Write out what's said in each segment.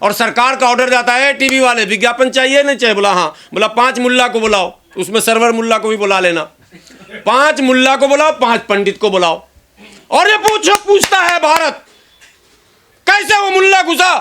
और सरकार का ऑर्डर जाता है टीवी वाले विज्ञापन चाहिए नहीं चाहिए, बोला हाँ, बोला 5 मुल्ला को बुलाओ, उसमें सरवर मुल्ला को भी बुला लेना, 5 मुल्ला को बुलाओ, 5 पंडित को बुलाओ, और ये पूछता है भारत कैसे वो मुल्ला घुसा,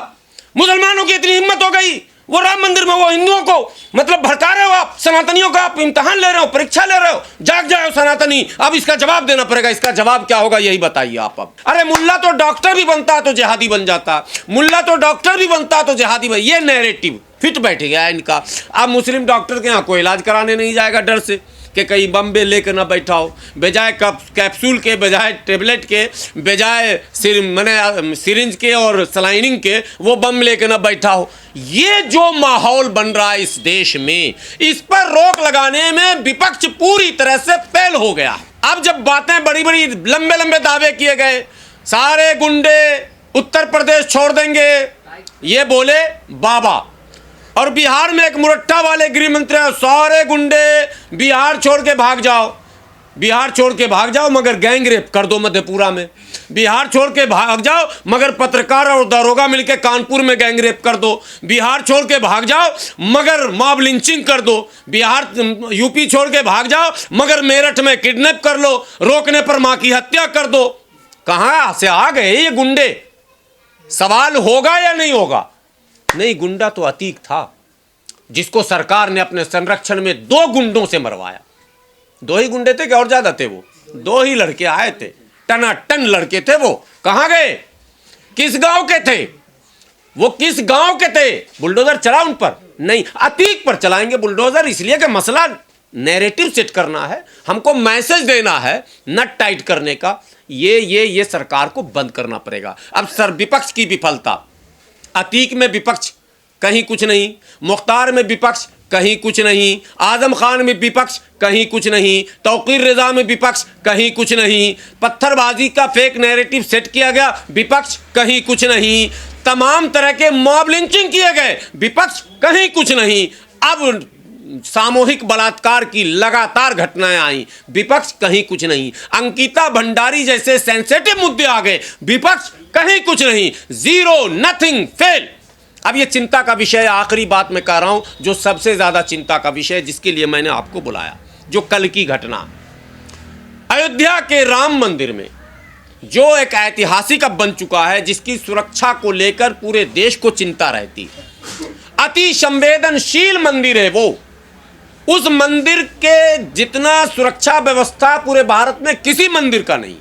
मुसलमानों की इतनी हिम्मत हो गई, वो राम मंदिर में वो हिंदुओं को मतलब भड़का रहे हो आप, सनातनियों का आप इम्तिहान ले रहे हो, परीक्षा ले रहे हो, जाग जाओ सनातनी, अब इसका जवाब देना पड़ेगा। इसका जवाब क्या होगा यही बताइए आप अब। अरे मुल्ला तो डॉक्टर भी बनता है तो जिहादी बन जाता, मुल्ला तो डॉक्टर भी बनता है तो जिहादी बन, ये नैरेटिव फिट बैठ गया इनका। अब मुस्लिम डॉक्टर के यहाँ कोई इलाज कराने नहीं जाएगा डर से कि कहीं बम्बे लेकर ना बैठा हो, बजाय कैप्सूल के, बजाय टेबलेट के, बजाय सिरिंज के और सलाइनिंग के वो बम लेकर ना बैठा हो। ये जो माहौल बन रहा है इस देश में, इस पर रोक लगाने में विपक्ष पूरी तरह से फेल हो गया। अब जब बातें बड़ी बड़ी लंबे लंबे दावे किए गए, सारे गुंडे उत्तर प्रदेश छोड़ देंगे, ये बोले बाबा, और बिहार में एक मुरट्ठा वाले गृह मंत्री, सारे गुंडे बिहार छोड़ के भाग जाओ, बिहार छोड़ के भाग जाओ मगर गैंग रेप कर दो मधेपुरा में, बिहार छोड़ के भाग जाओ मगर पत्रकार और दरोगा मिलके कानपुर में गैंग रेप कर दो, बिहार छोड़ के भाग जाओ मगर मॉब लिंचिंग कर दो, बिहार यूपी छोड़ के भाग जाओ मगर मेरठ में किडनैप कर लो, रोकने पर मां की हत्या कर दो। कहां से आ गए ये गुंडे? सवाल होगा या नहीं होगा? नहीं, गुंडा तो अतीक था जिसको सरकार ने अपने संरक्षण में 2 गुंडों से मरवाया। 2 ही गुंडे थे क्या और ज्यादा थे? वो 2 ही लड़के आए थे, टनाटन लड़के थे। वो कहां गए? किस गांव के थे वो? किस गांव के थे? बुलडोजर चला उन पर? नहीं, अतीक पर चलाएंगे बुलडोजर, इसलिए कि मसला नैरेटिव सेट करना है, हमको मैसेज देना है, नट टाइट करने का। ये सरकार को बंद करना पड़ेगा। अब सर विपक्ष की विफलता, अतीक में विपक्ष कहीं कुछ नहीं, मुख्तार में विपक्ष कहीं कुछ नहीं, आजम खान में विपक्ष कहीं कुछ नहीं, तौकीर रजा में विपक्ष कहीं कुछ नहीं, पत्थरबाजी का फेक नैरेटिव सेट किया गया, विपक्ष कहीं कुछ नहीं, तमाम तरह के मॉब लिंचिंग किए गए, विपक्ष कहीं कुछ नहीं, अब सामूहिक बलात्कार की लगातार घटनाएं आई, विपक्ष कहीं कुछ नहीं, अंकिता भंडारी जैसे सेंसिटिव मुद्दे आ गए, विपक्ष कहीं कुछ नहीं, जीरो, नथिंग, फेल। अब ये चिंता का विषय, आखिरी बात मैं कह रहा हूं, जो सबसे ज्यादा चिंता का विषय जिसके लिए मैंने आपको बुलाया, जो कल की घटना अयोध्या के राम मंदिर में, जो एक ऐतिहासिक अब बन चुका है, जिसकी सुरक्षा को लेकर पूरे देश को चिंता रहती, अति संवेदनशील मंदिर है वो। उस मंदिर के जितना सुरक्षा व्यवस्था पूरे भारत में किसी मंदिर का नहीं।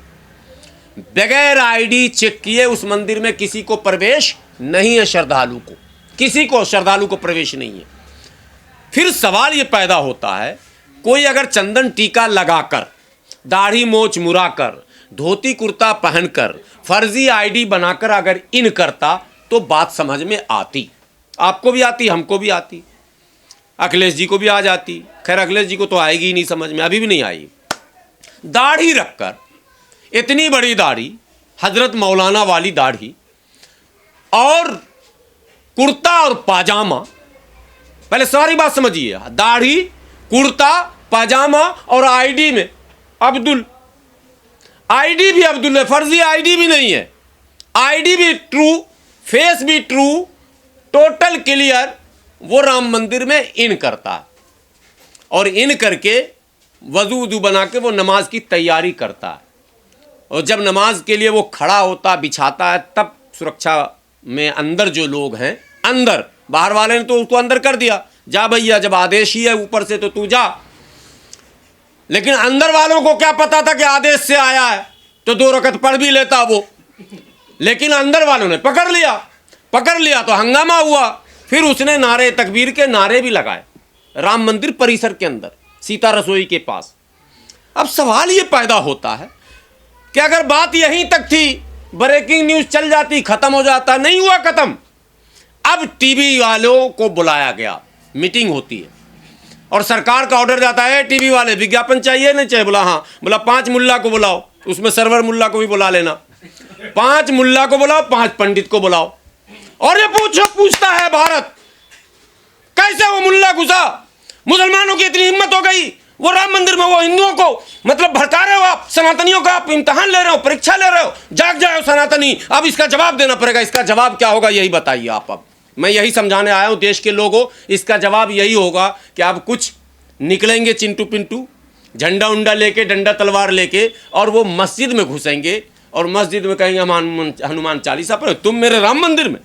बगैर आईडी चेक किए उस मंदिर में किसी को प्रवेश नहीं है, श्रद्धालु को, किसी को श्रद्धालु को प्रवेश नहीं है। फिर सवाल ये पैदा होता है, कोई अगर चंदन टीका लगाकर, दाढ़ी मोछ मुड़ाकर, धोती कुर्ता पहनकर, फर्जी आईडी बनाकर अगर इन करता तो बात समझ में आती, आपको भी आती, हमको भी आती, अखिलेश जी को भी आ जाती। खैर अखिलेश जी को तो आएगी ही नहीं समझ में, अभी भी नहीं आई। दाढ़ी रखकर, इतनी बड़ी दाढ़ी, हजरत मौलाना वाली दाढ़ी, और कुर्ता और पाजामा, पहले सारी बात समझिए, दाढ़ी, कुर्ता, पाजामा और आईडी में अब्दुल, आईडी भी अब्दुल है, फर्जी आईडी भी नहीं है, आईडी भी ट्रू, फेस भी ट्रू, टोटल क्लियर, वो राम मंदिर में इन करता है, और इन करके वजू वजू बना के वो नमाज की तैयारी करता है, और जब नमाज के लिए वो खड़ा होता, बिछाता है, तब सुरक्षा में अंदर जो लोग हैं, अंदर, बाहर वाले ने तो उसको अंदर कर दिया, जा भैया, जब आदेश ही है ऊपर से तो तू जा, लेकिन अंदर वालों को क्या पता था कि आदेश से आया है, तो 2 रकत पढ़ भी लेता वो, लेकिन अंदर वालों ने पकड़ लिया तो हंगामा हुआ। फिर उसने नारे तकबीर के नारे भी लगाए राम मंदिर परिसर के अंदर, सीता रसोई के पास। अब सवाल ये पैदा होता है कि अगर बात यहीं तक थी, ब्रेकिंग न्यूज चल जाती, खत्म हो जाता, नहीं हुआ खत्म। अब टीवी वालों को बुलाया गया, मीटिंग होती है, और सरकार का ऑर्डर जाता है टीवी वाले विज्ञापन चाहिए नहीं चाहिए, बोला हाँ, बोला 5 मुल्ला को बुलाओ, उसमें सरवर मुल्ला को भी बुला लेना, 5 मुल्ला को बुलाओ, 5 पंडित को बुलाओ, और ये पूछता है भारत कैसे वो मुल्ला घुसा, मुसलमानों की इतनी हिम्मत हो गई, वो राम मंदिर में वो हिंदुओं को मतलब भड़का रहे हो आप, सनातनियों का आप इम्तिहान ले रहे हो, परीक्षा ले रहे हो, जाग जाओ सनातनी, अब इसका जवाब देना पड़ेगा। इसका जवाब क्या होगा यही बताइए आप अब। मैं यही समझाने आया हूँ देश के लोगों, इसका जवाब यही होगा कि आप कुछ निकलेंगे चिंटू पिंटू झंडा उंडा लेके, डंडा तलवार लेके, और वो मस्जिद में घुसेंगे और मस्जिद में कहेंगे हम हनुमान चालीसा पढ़े। तुम मेरे राम मंदिर में,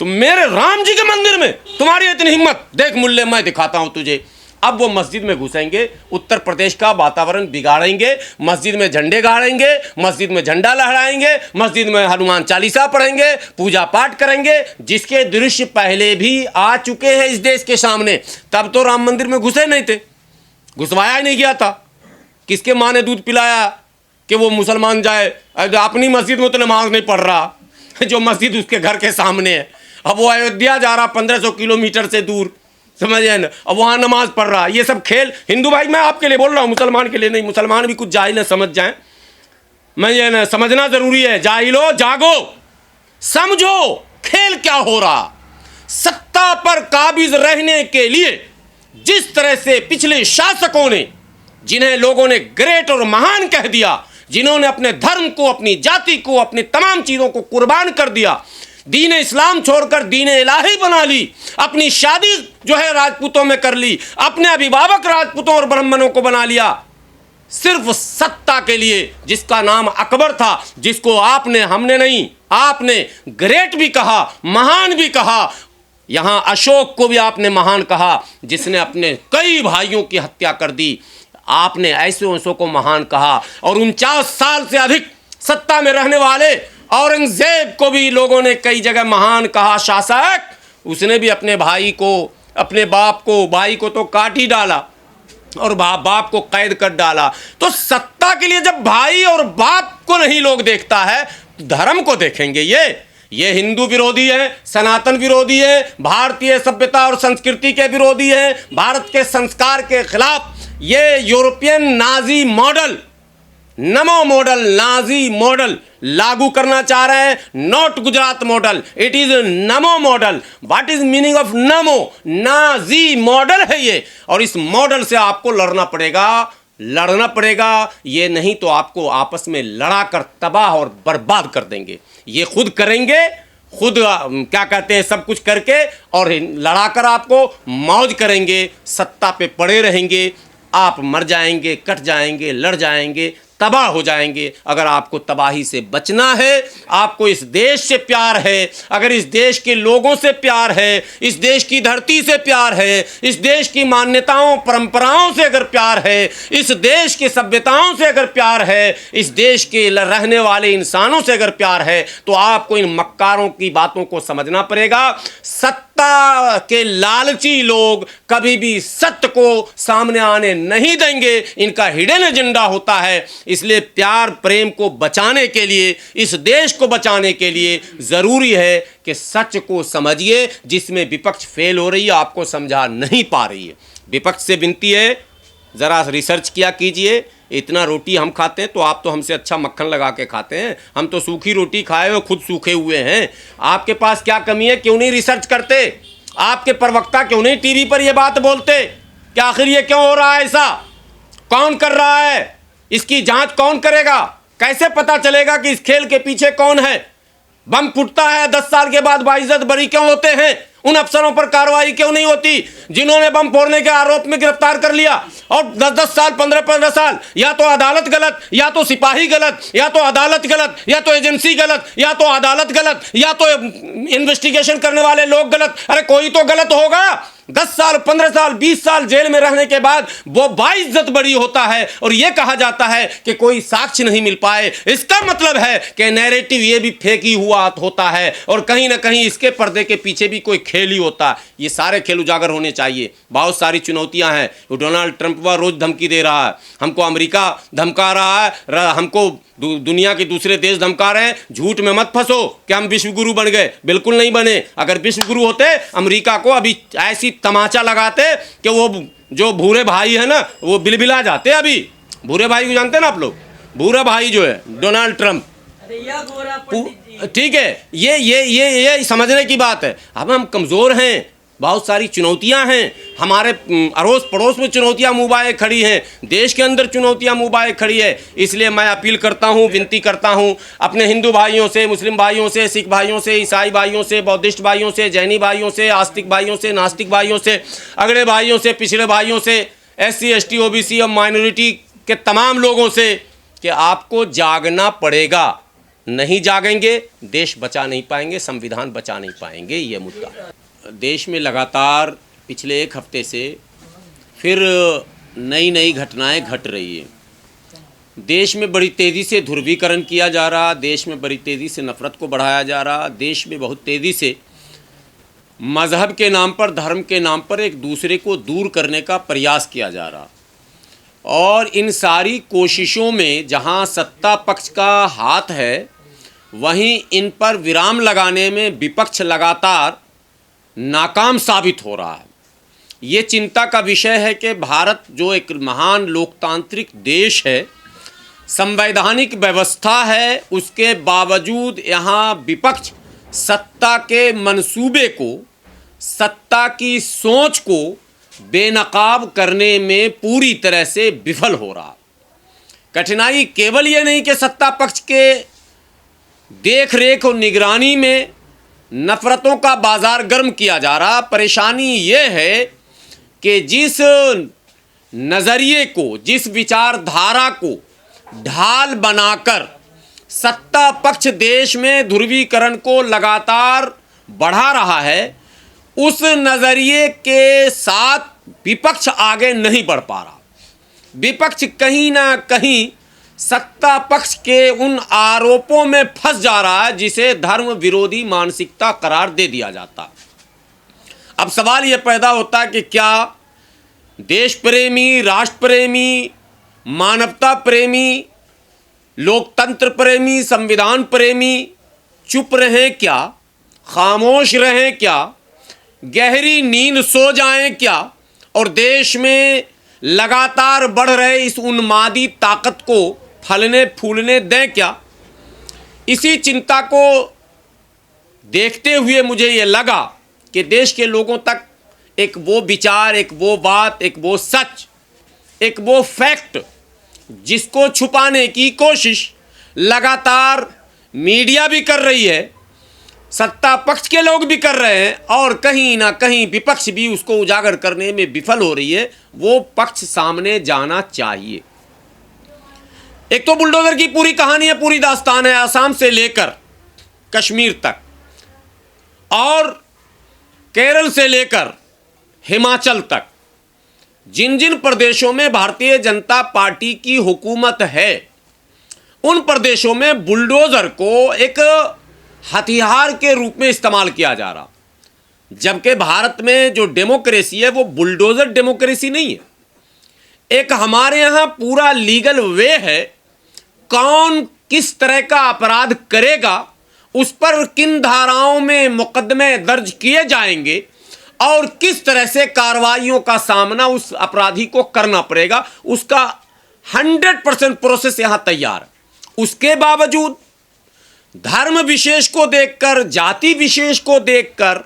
तुम मेरे राम जी के मंदिर में, तुम्हारी इतनी हिम्मत, देख मुल्ले मैं दिखाता हूं तुझे। अब वो मस्जिद में घुसेंगे, उत्तर प्रदेश का वातावरण बिगाड़ेंगे, मस्जिद में झंडे गाड़ेंगे, मस्जिद में झंडा लहराएंगे, मस्जिद में हनुमान चालीसा पढ़ेंगे, पूजा पाठ करेंगे, जिसके दृश्य पहले भी आ चुके हैं इस देश के सामने। तब तो राम मंदिर में घुसे नहीं थे, घुसवाया ही नहीं गया था। किसके माँ ने दूध पिलाया कि वो मुसलमान जाए? अपनी मस्जिद में तो नमाज नहीं पढ़ रहा, जो मस्जिद उसके घर के सामने है। अब वो अयोध्या जा रहा 1500 किलोमीटर से दूर, समझिए ना, अब वहाँ नमाज पढ़ रहा। ये सब खेल, हिंदू भाई मैं आपके लिए बोल रहा हूँ, मुसलमान के लिए नहीं। मुसलमान भी कुछ जाहिल न समझ जाएं, मैं ये ना समझना जरूरी है। जाहिलो जागो, समझो खेल क्या हो रहा। सत्ता पर काबिज रहने के लिए जिस तरह से पिछले शासकों ने, जिन्हें लोगों ने ग्रेट और महान कह दिया, जिन्होंने अपने धर्म को, अपनी जाति को, अपनी तमाम चीजों को कुर्बान कर दिया, दीन इस्लाम छोड़कर दीन इलाही बना ली, अपनी शादी जो है राजपूतों में कर ली, अपने अभिभावक राजपूतों और ब्राह्मणों को बना लिया, सिर्फ सत्ता के लिए। जिसका नाम अकबर था, जिसको आपने, हमने नहीं, आपने ग्रेट भी कहा, महान भी कहा। यहां अशोक को भी आपने महान कहा, जिसने अपने कई भाइयों की हत्या कर दी। आपने ऐसे वंशों को महान कहा। और 49 साल से अधिक सत्ता में रहने वाले औरंगजेब को भी लोगों ने कई जगह महान कहा शासक। उसने भी अपने भाई को, अपने बाप को, भाई को तो काट ही डाला और बाप को कैद कर डाला। तो सत्ता के लिए जब भाई और बाप को नहीं लोग देखता है, धर्म को देखेंगे। ये हिंदू विरोधी है, सनातन विरोधी है, भारतीय सभ्यता और संस्कृति के विरोधी है, भारत के संस्कार के खिलाफ। ये European Nazi model, NaMo model, Nazi model लागू करना चाह रहे हैं। Not Gujarat model, it is NaMo model. What is meaning of NaMo? Nazi model है ये, और इस मॉडल से आपको लड़ना पड़ेगा। ये नहीं तो आपको आपस में लड़ाकर तबाह और बर्बाद कर देंगे। ये खुद करेंगे, खुद क्या कहते हैं, सब कुछ करके, और लड़ाकर आपको मौज करेंगे, सत्ता पे पड़े रहेंगे। आप मर जाएंगे, कट जाएंगे, लड़ जाएंगे, तबाह हो जाएंगे। अगर आपको तबाही से बचना है, आपको इस देश से प्यार है, अगर इस देश के लोगों से प्यार है, इस देश की धरती से प्यार है, इस देश की मान्यताओं परंपराओं से अगर प्यार है, इस देश की सभ्यताओं से अगर प्यार है, इस देश के रहने वाले इंसानों से अगर प्यार है, तो आपको इन मक्कारों की बातों को समझना पड़ेगा। सत्ता के लालची लोग कभी भी सत्य को सामने आने नहीं देंगे। इनका हिडन एजेंडा होता है। इसलिए प्यार प्रेम को बचाने के लिए, इस देश को बचाने के लिए ज़रूरी है कि सच को समझिए। जिसमें विपक्ष फेल हो रही है, आपको समझा नहीं पा रही है, विपक्ष से विनती है ज़रा रिसर्च किया कीजिए। इतना रोटी हम खाते हैं तो आप तो हमसे अच्छा मक्खन लगा के खाते हैं, हम तो सूखी रोटी खाए हुए खुद सूखे हुए हैं। आपके पास क्या कमी है? क्यों नहीं रिसर्च करते? आपके प्रवक्ता क्यों नहीं टीवी पर यह बात बोलते कि आखिर ये क्यों हो रहा है, ऐसा कौन कर रहा है, इसकी जांच कौन करेगा? कैसे पता चलेगा कि इस खेल के पीछे कौन है? बम फूटता है 10 साल के बाद बाइज्जत बरी क्यों होते हैं? उन अफसरों पर कार्रवाई क्यों नहीं होती जिन्होंने बम फोड़ने के आरोप में गिरफ्तार कर लिया? और 10-10 साल, 15-15 साल, या तो अदालत गलत, या तो सिपाही गलत, या तो अदालत गलत, या तो एजेंसी गलत, या तो अदालत गलत, या तो इन्वेस्टिगेशन करने वाले लोग गलत। अरे कोई तो गलत होगा। 10 साल, 15 साल, 20 साल जेल में रहने के बाद वो बाइज्जत बरी होता है और ये कहा जाता है कि कोई साक्ष्य नहीं मिल पाए। इसका मतलब है कि नैरेटिव ये भी फेक ही हुआ होता है और कहीं ना कहीं इसके पर्दे के पीछे भी कोई खेल ही होता है। ये सारे खेल उजागर होने चाहिए। बहुत सारी चुनौतियां हैं। डोनाल्ड ट्रंप वह रोज धमकी दे रहा है, हमको अमेरिका धमका रहा है, हमको दुनिया के दूसरे देश धमका रहे हैं। झूठ में मत फंसो कि हम विश्व गुरु बन गए, बिल्कुल नहीं बने। अगर विश्व गुरु होते, अमेरिका को अभी ऐसी तमाचा लगाते कि वो जो भूरे भाई है ना, वो बिलबिला जाते। अभी भूरे भाई को जानते हैं ना आप लोग? भूरा भाई जो है डोनाल्ड ट्रंप, ठीक है। ये समझने की बात है। अब हम कमज़ोर हैं, बहुत सारी चुनौतियां हैं, हमारे अड़ोस पड़ोस में चुनौतियां मुबाए खड़ी हैं, देश के अंदर चुनौतियां मुबाए खड़ी है। इसलिए मैं अपील करता हूं, विनती करता हूं अपने हिंदू भाइयों से, मुस्लिम भाइयों से, सिख भाइयों से, ईसाई भाइयों से, बौद्धिस्ट भाइयों से, जैनी भाइयों से, आस्तिक भाइयों से, नास्तिक भाइयों से, अगड़े भाइयों से, पिछड़े भाइयों से, SC ST OBC और माइनॉरिटी के तमाम लोगों से कि आपको जागना पड़ेगा। नहीं जागेंगे देश बचा नहीं पाएंगे, संविधान बचा नहीं पाएंगे। ये मुद्दा देश में लगातार पिछले एक हफ्ते से फिर नई नई घटनाएं घट रही है। देश में बड़ी तेज़ी से ध्रुवीकरण किया जा रहा, देश में बड़ी तेज़ी से नफ़रत को बढ़ाया जा रहा, देश में बहुत तेज़ी से मज़हब के नाम पर, धर्म के नाम पर एक दूसरे को दूर करने का प्रयास किया जा रहा। और इन सारी कोशिशों में जहां सत्ता पक्ष का हाथ है, वहीं इन पर विराम लगाने में विपक्ष लगातार नाकाम साबित हो रहा है। ये चिंता का विषय है कि भारत जो एक महान लोकतांत्रिक देश है, संवैधानिक व्यवस्था है, उसके बावजूद यहाँ विपक्ष सत्ता के मंसूबे को, सत्ता की सोच को बेनकाब करने में पूरी तरह से विफल हो रहा। कठिनाई केवल ये नहीं कि सत्ता पक्ष के देख रेख और निगरानी में नफ़रतों का बाजार गर्म किया जा रहा, परेशानी ये है कि जिस नज़रिए को, जिस विचारधारा को ढाल बनाकर सत्ता पक्ष देश में ध्रुवीकरण को लगातार बढ़ा रहा है, उस नज़रिए के साथ विपक्ष आगे नहीं बढ़ पा रहा। विपक्ष कहीं ना कहीं सत्ता पक्ष के उन आरोपों में फंस जा रहा है जिसे धर्म विरोधी मानसिकता करार दे दिया जाता। अब सवाल यह पैदा होता है कि क्या देश प्रेमी, राष्ट्र प्रेमी, मानवता प्रेमी, लोकतंत्र प्रेमी, संविधान प्रेमी चुप रहें क्या, खामोश रहें क्या, गहरी नींद सो जाएं क्या, और देश में लगातार बढ़ रहे इस उन्मादी ताकत को फलने फूलने दें क्या? इसी चिंता को देखते हुए मुझे ये लगा कि देश के लोगों तक एक वो विचार, एक वो बात, एक वो सच, एक वो फैक्ट जिसको छुपाने की कोशिश लगातार मीडिया भी कर रही है, सत्ता पक्ष के लोग भी कर रहे हैं, और कहीं ना कहीं विपक्ष भी उसको उजागर करने में विफल हो रही है, वो पक्ष सामने जाना चाहिए। एक तो बुलडोजर की पूरी कहानी है, पूरी दास्तान है, असम से लेकर कश्मीर तक और केरल से लेकर हिमाचल तक, जिन जिन प्रदेशों में भारतीय जनता पार्टी की हुकूमत है, उन प्रदेशों में बुलडोजर को एक हथियार के रूप में इस्तेमाल किया जा रहा। जबकि भारत में जो डेमोक्रेसी है वो बुलडोजर डेमोक्रेसी नहीं है। एक हमारे यहाँ पूरा लीगल वे है, कौन किस तरह का अपराध करेगा, उस पर किन धाराओं में मुकदमे दर्ज किए जाएंगे और किस तरह से कार्रवाइयों का सामना उस अपराधी को करना पड़ेगा, उसका 100% प्रोसेस यहाँ तैयार है। उसके बावजूद धर्म विशेष को देखकर, जाति विशेष को देखकर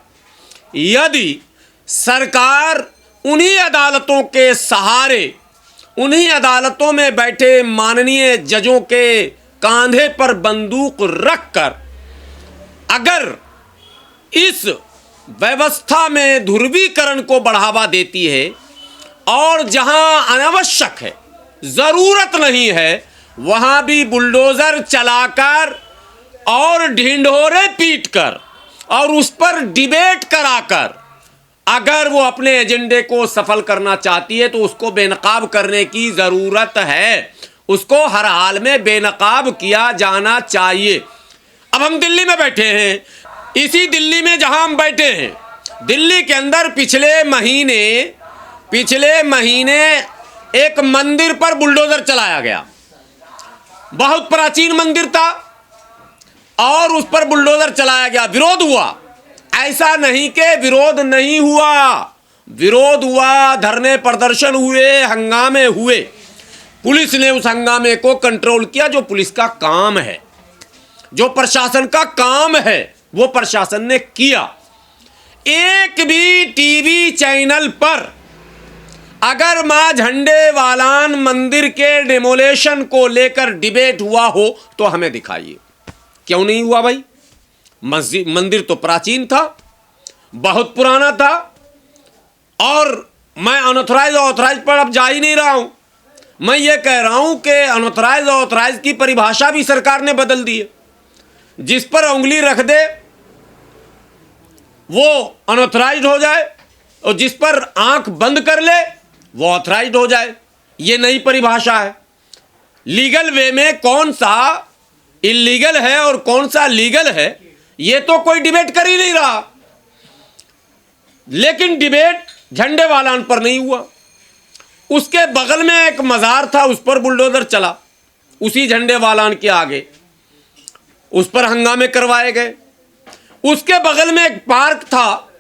यदि सरकार उन्हीं अदालतों के सहारे, उन्हीं अदालतों में बैठे माननीय जजों के कांधे पर बंदूक रखकर अगर इस व्यवस्था में ध्रुवीकरण को बढ़ावा देती है और जहां अनावश्यक है, जरूरत नहीं है, वहां भी बुलडोजर चलाकर और ढिंढोरे पीटकर और उस पर डिबेट कराकर अगर वो अपने एजेंडे को सफल करना चाहती है तो उसको बेनकाब करने की ज़रूरत है। उसको हर हाल में बेनकाब किया जाना चाहिए। अब हम दिल्ली में बैठे हैं, इसी दिल्ली में जहां हम बैठे हैं, दिल्ली के अंदर पिछले महीने एक मंदिर पर बुलडोजर चलाया गया। बहुत प्राचीन मंदिर था और उस पर बुलडोजर चलाया गया। विरोध हुआ, ऐसा नहीं कि विरोध नहीं हुआ, विरोध हुआ, धरने प्रदर्शन हुए, हंगामे हुए। पुलिस ने उस हंगामे को कंट्रोल किया, जो पुलिस का काम है, जो प्रशासन का काम है, वो प्रशासन ने किया। एक भी टीवी चैनल पर अगर मां झंडे वालान मंदिर के डेमोलेशन को लेकर डिबेट हुआ हो तो हमें दिखाइए। क्यों नहीं हुआ भाई? मस्जिद मंदिर तो प्राचीन था, बहुत पुराना था, और मैं अनऑथराइज ऑथराइज पर अब जा ही नहीं रहा हूं। मैं ये कह रहा हूं कि अनऑथराइज ऑथराइज की परिभाषा भी सरकार ने बदल दी है। जिस पर उंगली रख दे वो अनऑथराइज्ड हो जाए, और जिस पर आंख बंद कर ले वो ऑथराइज्ड हो जाए। ये नई परिभाषा है। लीगल वे में कौन सा इलीगल है और कौन सा लीगल है ये तो कोई डिबेट कर ही नहीं रहा। लेकिन डिबेट झंडे वालान पर नहीं हुआ। उसके बगल में एक मज़ार था, उस पर बुलडोजर चला, उसी झंडे वालान के आगे, उस पर हंगामे करवाए गए। उसके बगल में एक पार्क था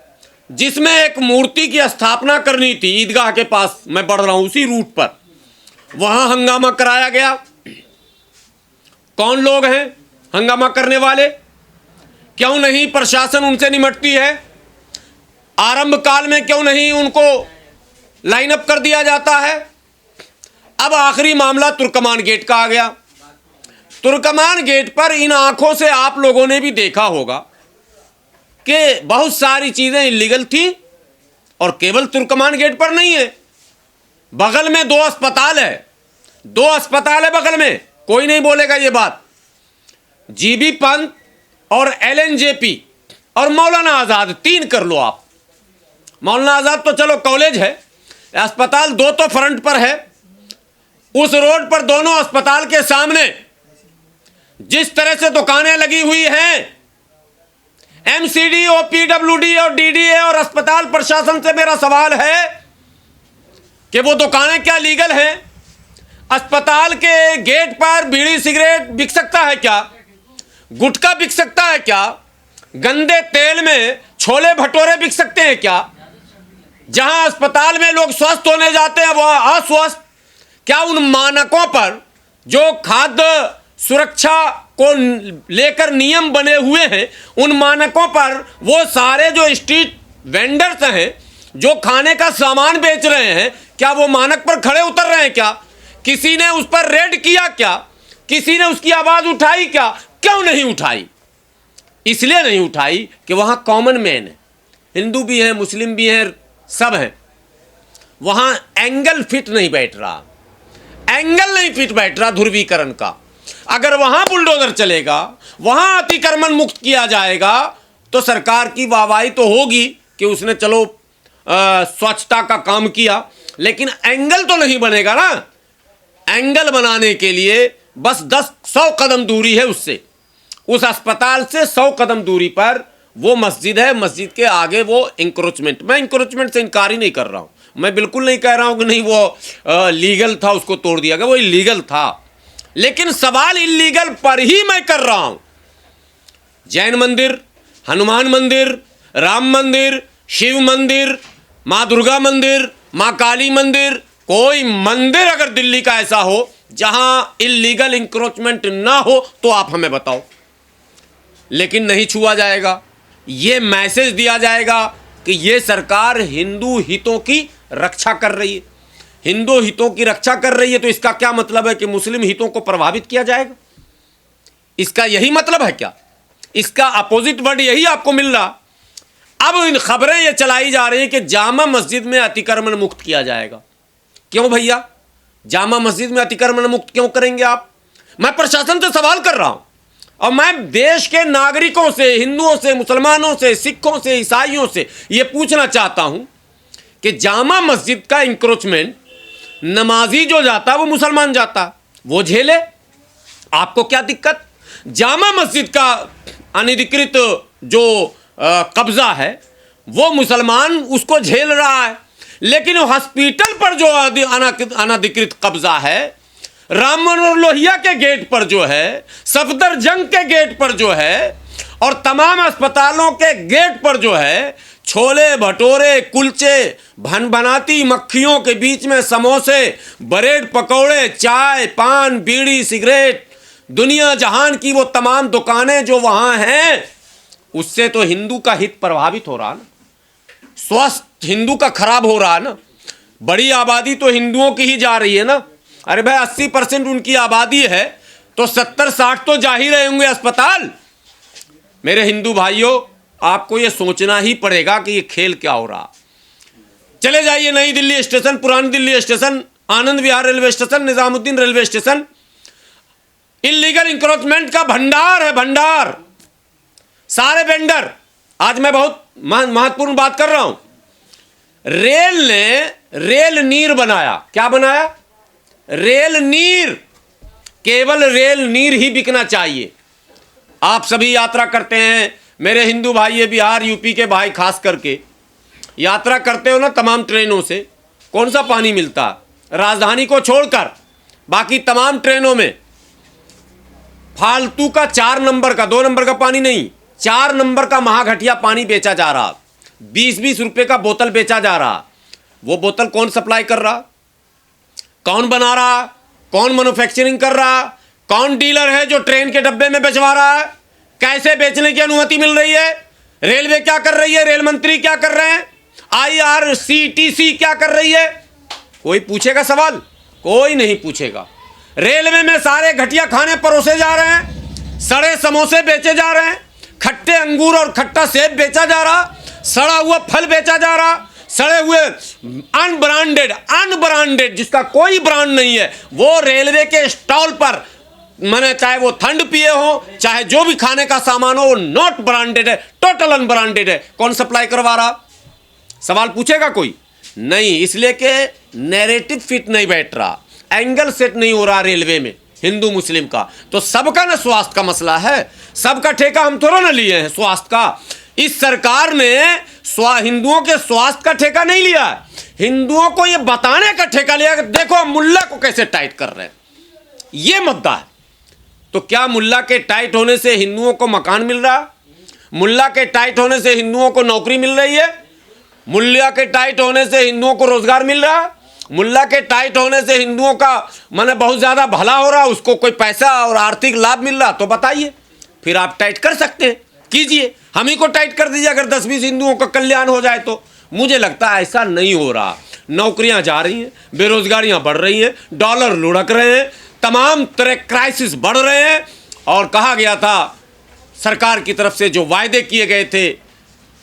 जिसमें एक मूर्ति की स्थापना करनी थी, ईदगाह के पास मैं बढ़ रहा हूं उसी रूट पर, वहां हंगामा कराया गया। कौन लोग हैं हंगामा करने वाले? क्यों नहीं प्रशासन उनसे निपटती है? आरंभ काल में क्यों नहीं उनको लाइन अप कर दिया जाता है? अब आखिरी मामला तुर्कमान गेट का आ गया। तुर्कमान गेट पर इन आंखों से आप लोगों ने भी देखा होगा कि बहुत सारी चीजें इलीगल थी, और केवल तुर्कमान गेट पर नहीं है, बगल में 2 अस्पताल है, 2 अस्पताल है बगल में। कोई नहीं बोलेगा ये बात। जीबी पंत और एलएनजेपी और मौलाना आजाद, 3 कर लो आप। मौलाना आजाद तो चलो कॉलेज है, अस्पताल 2 तो फ्रंट पर है। उस रोड पर दोनों अस्पताल के सामने जिस तरह से दुकानें लगी हुई हैं, एमसीडी और पीडब्ल्यूडी और डीडीए और अस्पताल प्रशासन से मेरा सवाल है कि वो दुकानें क्या लीगल हैं? अस्पताल के गेट पर बीड़ी सिगरेट बिक सकता है क्या? गुटखा बिक सकता है क्या? गंदे तेल में छोले भटूरे बिक सकते हैं क्या? जहां अस्पताल में लोग स्वस्थ होने जाते हैं वह अस्वस्थ। क्या उन मानकों पर जो खाद्य सुरक्षा को लेकर नियम बने हुए हैं, उन मानकों पर वो सारे जो स्ट्रीट वेंडर्स हैं जो खाने का सामान बेच रहे हैं, क्या वो मानक पर खड़े उतर रहे हैं क्या? किसी ने उस पर रेड किया क्या? किसी ने उसकी आवाज उठाई क्या? क्यों नहीं उठाई? इसलिए नहीं उठाई कि वहां कॉमन मैन है, हिंदू भी हैं, मुस्लिम भी हैं, सब हैं। वहां एंगल फिट नहीं बैठ रहा, एंगल नहीं फिट बैठ रहा ध्रुवीकरण का। अगर वहां बुलडोजर चलेगा, वहां अतिक्रमण मुक्त किया जाएगा, तो सरकार की वाहवाही तो होगी कि उसने चलो स्वच्छता का काम किया, लेकिन एंगल तो नहीं बनेगा ना। एंगल बनाने के लिए बस 100 कदम दूरी है उससे, उस अस्पताल से 100 कदम दूरी पर वो मस्जिद है। मस्जिद के आगे वो इंक्रोचमेंट, मैं इंक्रोचमेंट से इनकार ही नहीं कर रहा हूं, मैं बिल्कुल नहीं कह रहा हूं कि नहीं वो लीगल था उसको तोड़ दिया गया, वो इलीगल था, लेकिन सवाल इलीगल पर ही मैं कर रहा हूं। जैन मंदिर, हनुमान मंदिर, राम मंदिर, शिव मंदिर, माँ दुर्गा मंदिर, माँ काली मंदिर, कोई मंदिर अगर दिल्ली का ऐसा हो जहां इलीगल इंक्रोचमेंट ना हो तो आप हमें बताओ। लेकिन नहीं छुआ जाएगा। ये मैसेज दिया जाएगा कि ये सरकार हिंदू हितों की रक्षा कर रही है। हिंदू हितों की रक्षा कर रही है तो इसका क्या मतलब है कि मुस्लिम हितों को प्रभावित किया जाएगा? इसका यही मतलब है क्या? इसका अपोजिट वर्ड यही आपको मिल रहा। अब इन खबरें ये चलाई जा रही हैं कि जामा मस्जिद में अतिक्रमण मुक्त किया जाएगा। क्यों भैया, जामा मस्जिद में अतिक्रमण मुक्त क्यों करेंगे आप? मैं प्रशासन से सवाल कर रहा हूं, और मैं देश के नागरिकों से, हिंदुओं से, मुसलमानों से, सिखों से, ईसाइयों से यह पूछना चाहता हूं कि जामा मस्जिद का इंक्रोचमेंट नमाजी जो जाता वो मुसलमान जाता, वो झेले, आपको क्या दिक्कत? जामा मस्जिद का अनधिकृत जो कब्जा है वो मुसलमान उसको झेल रहा है, लेकिन हॉस्पिटल पर जो अनधिकृत कब्जा है, राम मनोहर लोहिया के गेट पर जो है, सफदरजंग के गेट पर जो है, और तमाम अस्पतालों के गेट पर जो है, छोले भटूरे, कुलचे, भनभनाती मक्खियों के बीच में समोसे, ब्रेड पकौड़े, चाय, पान, बीड़ी, सिगरेट, दुनिया जहान की वो तमाम दुकानें जो वहां हैं, उससे तो हिंदू का हित प्रभावित हो रहा ना। स्वास्थ्य हिंदू का खराब हो रहा है ना। बड़ी आबादी तो हिंदुओं की ही जा रही है ना। अरे भाई 80% उनकी आबादी है तो 70-60 तो जा ही रहे होंगे अस्पताल। मेरे हिंदू भाइयों, आपको ये सोचना ही पड़ेगा कि ये खेल क्या हो रहा। चले जाइए नई दिल्ली स्टेशन, पुरानी Delhi station, Anand Vihar railway station, Nizamuddin railway station, illegal encroachment का भंडार है, भंडार। सारे वेंडर, आज मैं बहुत महत्वपूर्ण बात कर रहा हूं। रेल ने रेल नीर बनाया। क्या बनाया? रेल नीर। केवल रेल नीर ही बिकना चाहिए। आप सभी यात्रा करते हैं, मेरे हिंदू भाई, ये बिहार यूपी के भाई खास करके यात्रा करते हो ना तमाम ट्रेनों से, कौन सा पानी मिलता? राजधानी को छोड़कर बाकी तमाम ट्रेनों में फालतू का 4 नंबर का, 2 नंबर का पानी नहीं, 4 नंबर का महाघटिया पानी बेचा जा रहा। 20-20 रुपए का बोतल बेचा जा रहा। वो बोतल कौन सप्लाई कर रहा? कौन बना रहा? कौन मैन्युफैक्चरिंग कर रहा? कौन डीलर है जो ट्रेन के डब्बे में बेचवा रहा है? कैसे बेचने की अनुमति मिल रही है? रेलवे क्या कर रही है? रेल मंत्री क्या कर रहे हैं? IRCTC क्या कर रही है? कोई पूछेगा सवाल? कोई नहीं पूछेगा। रेलवे में सारे घटिया खाने परोसे जा रहे हैं, सड़े समोसे बेचे जा रहे हैं, खट्टे अंगूर और खट्टा सेब बेचा जा रहा, सड़ा हुआ फल बेचा जा रहा, सड़े हुए अनब्रांडेड जिसका कोई ब्रांड नहीं है, वो रेलवे के स्टॉल पर, मैंने चाहे वो ठंड पिए हो, चाहे जो भी खाने का सामान हो, वो नॉट ब्रांडेड है, टोटल अनब्रांडेड है। कौन सप्लाई करवा रहा? सवाल पूछेगा कोई? नहीं, इसलिए कि नैरेटिव फिट नहीं बैठ रहा, एंगल सेट नहीं हो रहा रेलवे में हिंदू मुस्लिम का। तो सबका ना स्वास्थ्य का मसला है, सबका ठेका हम थोड़ा ना लिए हैं स्वास्थ्य का। इस सरकार ने हिंदुओं के स्वास्थ्य का ठेका नहीं लिया, हिंदुओं को यह बताने का ठेका लिया कि देखो हम मुल्ला को कैसे टाइट कर रहे हैं। यह मुद्दा है। तो क्या मुल्ला के टाइट होने से हिंदुओं को मकान मिल रहा? मुल्ला के टाइट होने से हिंदुओं को नौकरी मिल रही है? मुल्ला के टाइट होने से हिंदुओं को रोजगार मिल रहा? मुल्ला के टाइट होने से हिंदुओं का माने बहुत ज्यादा भला हो रहा, उसको कोई पैसा और आर्थिक लाभ मिल रहा? तो बताइए, फिर आप टाइट कर सकते हैं, कीजिए, हम ही को टाइट कर दीजिए अगर 10-20 हिंदुओं का कल्याण हो जाए तो। मुझे लगता है ऐसा नहीं हो रहा। नौकरियां जा रही हैं, बेरोजगारियां बढ़ रही हैं, डॉलर लुढ़क रहे हैं, तमाम तरह क्राइसिस बढ़ रहे हैं। और कहा गया था सरकार की तरफ से जो वायदे किए गए थे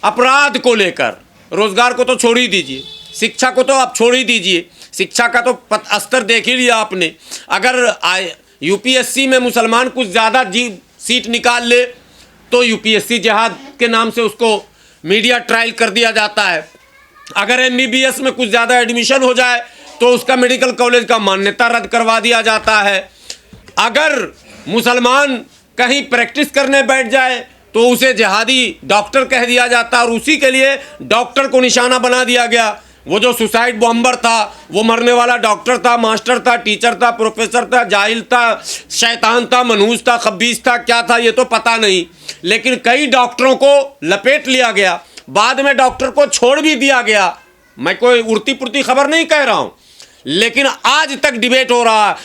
अपराध को लेकर, रोजगार को तो छोड़ ही दीजिए, शिक्षा को तो आप छोड़ ही दीजिए, शिक्षा का तो स्तर देख ही लिया आपने। अगर UPSC में मुसलमान कुछ ज़्यादा सीट निकाल ले तो UPSC जिहाद के नाम से उसको मीडिया ट्रायल कर दिया जाता है। अगर MBBS में कुछ ज़्यादा एडमिशन हो जाए तो उसका मेडिकल कॉलेज का मान्यता रद्द करवा दिया जाता है। अगर मुसलमान कहीं प्रैक्टिस करने बैठ जाए तो उसे जिहादी डॉक्टर कह दिया जाता है और उसी के लिए डॉक्टर को निशाना बना दिया गया। वो जो सुसाइड बॉम्बर था, वो मरने वाला डॉक्टर था, मास्टर था, टीचर था, प्रोफेसर था, जाहिल था, शैतान था, मनहूस था, खबीस था, क्या था ये तो पता नहीं, लेकिन कई डॉक्टरों को लपेट लिया गया। बाद में डॉक्टर को छोड़ भी दिया गया। मैं कोई उड़ती पुड़ती खबर नहीं कह रहा हूँ, लेकिन आज तक डिबेट हो रहा है